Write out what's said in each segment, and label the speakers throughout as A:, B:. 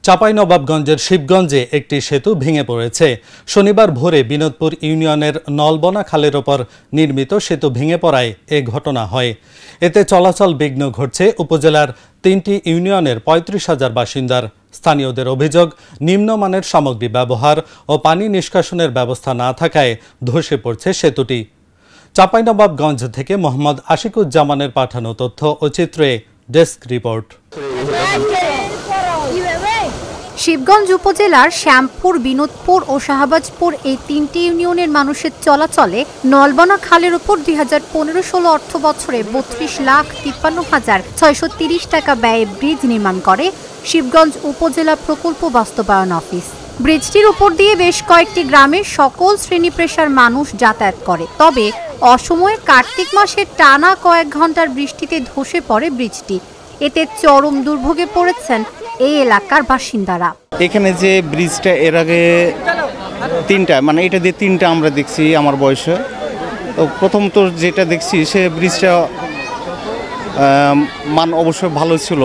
A: চাঁপাইনবাবগঞ্জের শিবগঞ্জে একটি সেতু ভেঙে পড়েছে। শনিবার ভোরে বিনোদপুর ইউনিয়নের নলবনা খালের ওপর নির্মিত সেতু ভেঙে পড়ায় এ ঘটনা হয়। এতে চলাচল বিঘ্ন ঘটছে উপজেলার ৩টি ইউনিয়নের ৩৫,০০০ বাসিন্দার। স্থানীয়দের অভিযোগ, নিম্নমানের সামগ্রী ব্যবহার ও পানি নিষ্কাশনের ব্যবস্থা না থাকায় ধসে পড়ছে সেতুটি। চাঁপাইনবাবগঞ্জ থেকে মোহাম্মদ আশিকুজ্জামানের পাঠানো তথ্য ও চিত্রে ডেস্ক রিপোর্ট।
B: শিবগঞ্জ উপজেলার শ্যামপুর, বিনোদপুর ও শাহবাজপুর এই ৩টি ইউনিয়নের মানুষের চলাচলে নলবনা খালের উপর ২০১৫-১৬ অর্থ বছরে ৩২,৫৩,৬৩০ টাকা ব্যয়ে ব্রিজ নির্মাণ করে শিবগঞ্জ উপজেলা প্রকল্প বাস্তবায়ন অফিস। ব্রিজটির উপর দিয়ে বেশ কয়েকটি গ্রামের সকল শ্রেণী পেশার মানুষ যাতায়াত করে। তবে অসময়ে কার্তিক মাসের টানা কয়েক ঘন্টার বৃষ্টিতে ধসে পড়ে ব্রিজটি। এতে চরম দুর্ভোগে পড়েছেন এই এলাকার বাসিন্দারা।
C: এখানে যে ব্রিজটা এর আগে তিনটা, মানে এটা দিয়ে তিনটা আমরা দেখছি আমার বয়সে। তো প্রথমত যেটা দেখছি সে ব্রিজটা মান অবশ্যই ভালো ছিল।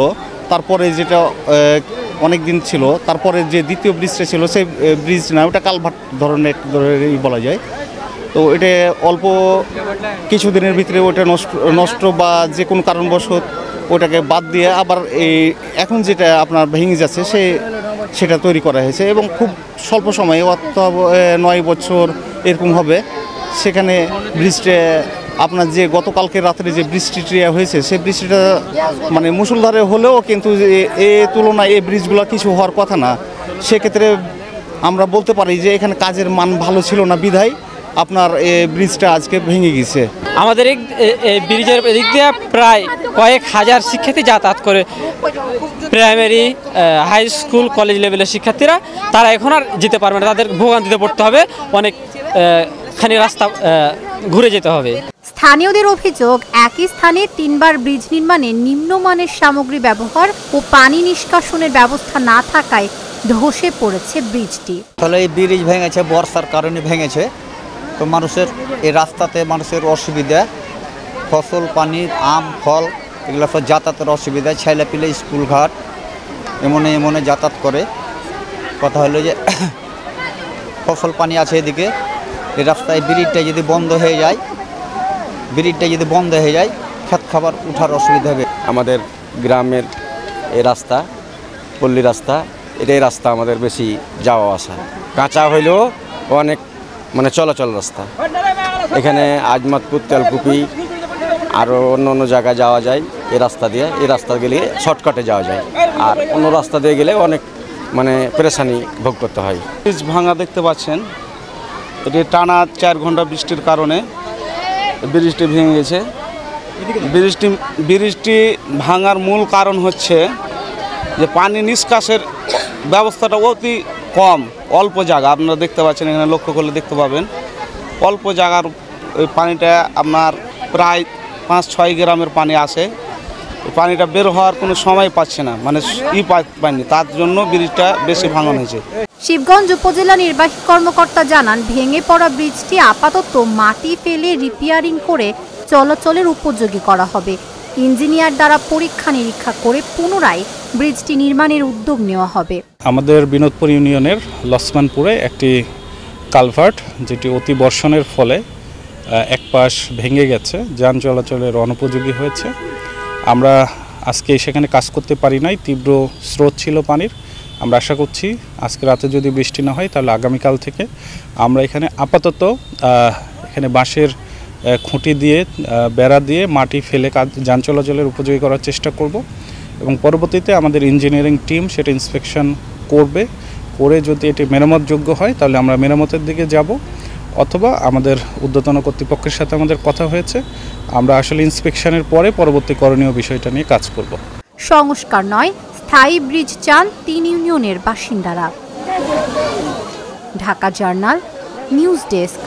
C: তারপরে যেটা অনেক দিন ছিল, তারপরে যে দ্বিতীয় ব্রিজটা ছিল সেই ব্রিজ না, ওটা কালভার্ট ধরনের বলা যায়। তো এটা অল্প কিছুদিনের ভিতরে ওটা নষ্ট বা যে কোনো কারণবশত ওটাকে বাদ দিয়ে আবার এই এখন যেটা আপনার ভেঙে যাচ্ছে সেটা তৈরি করা হয়েছে এবং খুব স্বল্প সময়ে, 9 বছর এরকম হবে। সেখানে ব্রিজটা আপনার যে গতকালকে রাত্রে যে বৃষ্টিটা হয়েছে সেই বৃষ্টিটা মানে মুষলধারে হলেও কিন্তু এ তুলনায় এই ব্রিজগুলো কিছু হওয়ার কথা না। সেক্ষেত্রে আমরা বলতে পারি যে এখানে কাজের মান ভালো ছিল না বিধায় আপনার এই ব্রিজটা আজকে ভেঙে গেছে।
D: আমাদের এই ব্রিজের এদিক দিয়ে প্রায় কয়েক হাজার শিক্ষার্থী যাতায়াত করে, প্রাইমারি, হাই স্কুল, কলেজ লেভেলের শিক্ষার্থীরা। তারা এখন আর যেতে পারবে না, তাদের ভোগান্তিতে পড়তে হবে, অনেকখানি রাস্তা ঘুরে যেতে হবে।
B: স্থানীয়দের অভিযোগ, একই স্থানে 3বার ব্রিজ নির্মাণে নিম্নমানের সামগ্রী ব্যবহার ও পানি নিষ্কাশনের ব্যবস্থা না থাকায় ধসে পড়েছে ব্রিজটি।
E: তাহলে এই ব্রিজ ভেঙেছে, বর্ষার কারণে ভেঙেছে। তো মানুষের এই রাস্তাতে মানুষের অসুবিধা, ফসল, পানি, আম, ফল এগুলো সব যাতায়াতের অসুবিধা। ছেলে পিলে স্কুল ঘাট এমনে যাতায়াত করে। কথা হলো যে ফসল পানি আছে এদিকে, এই রাস্তায় ব্রিজটা যদি বন্ধ হয়ে যায় খেত খাবার উঠার অসুবিধা হবে।
F: আমাদের গ্রামের এই রাস্তা, পল্লী রাস্তা, এটাই রাস্তা আমাদের বেশি যাওয়া আসা। কাঁচা হইলেও অনেক চলাচল রাস্তা। এখানে আজমাতপুর, তেলকুপি আরও অন্য জায়গায় যাওয়া যায় এই রাস্তা দিয়ে। এই রাস্তা গেলে শর্টকাটে যাওয়া যায়, আর অন্য রাস্তা দিয়ে গেলে অনেক পেরেশানি ভোগ করতে হয়।
C: ব্রিজ ভাঙা দেখতে পাচ্ছেন, এটি টানা 4 ঘন্টা বৃষ্টির কারণে ব্রিজটি ভেঙে গেছে। ব্রিজটি ভাঙার মূল কারণ হচ্ছে যে পানি নিষ্কাশের ব্যবস্থাটা অতি কম। অল্প জায়গা আপনারা দেখতে পাচ্ছেন, এখানে লক্ষ্য করলে দেখতে পাবেন অল্প জায়গার ওই পানিটা আপনার প্রায় 5-6 গ্রামের পানি আসে। পানিটা বের হওয়ার কোনো সময় পাচ্ছে না, পায়নি, তার জন্য ব্রিজটা বেশি ভাঙন হয়েছে।
B: শিবগঞ্জ উপজেলা নির্বাহী কর্মকর্তা জানান, ভেঙে পড়া ব্রিজটি আপাতত মাটি ফেলে রিপেয়ারিং করে চলাচলের উপযোগী করা হবে। ইঞ্জিনিয়ার দ্বারা পরীক্ষা নিরীক্ষা করে পুনরায় ব্রিজটি নির্মাণের উদ্যোগ নেওয়া হবে।
G: আমাদের বিনোদপুর ইউনিয়নের লসমানপুরে একটি কালভার্ট, যেটি অতি বর্ষণের ফলে এক পাশ ভেঙে গেছে, যান চলাচলের অনুপযোগী হয়েছে। আমরা আজকে সেখানে কাজ করতে পারি নাই, তীব্র স্রোত ছিল পানির। আমরা আশা করছি আজকে রাতে যদি বৃষ্টি না হয় তাহলে আগামীকাল থেকে আমরা এখানে আপাতত এখানে বাঁশের খুঁটি দিয়ে, বেড়া দিয়ে মাটি ফেলে যান চলাচলের উপযোগী করার চেষ্টা করব এবং পরবর্তীতে আমাদের ইঞ্জিনিয়ারিং টিম সেটা ইন্সপেকশন করে যদি এটি মেরামতযোগ্য হয় তাহলে আমরা মেরামতের দিকে যাব, অথবা আমাদের ঊর্ধ্বতন কর্তৃপক্ষের সাথে আমাদের কথা হয়েছে, আমরা আসলে ইন্সপেকশনের পরে পরবর্তী করণীয় বিষয়টা নিয়ে কাজ করব।
B: সংস্কার নয়, স্থায়ী ব্রিজ চান 3 ইউনিয়নের বাসিন্দারা। Dhaka journal, news desk.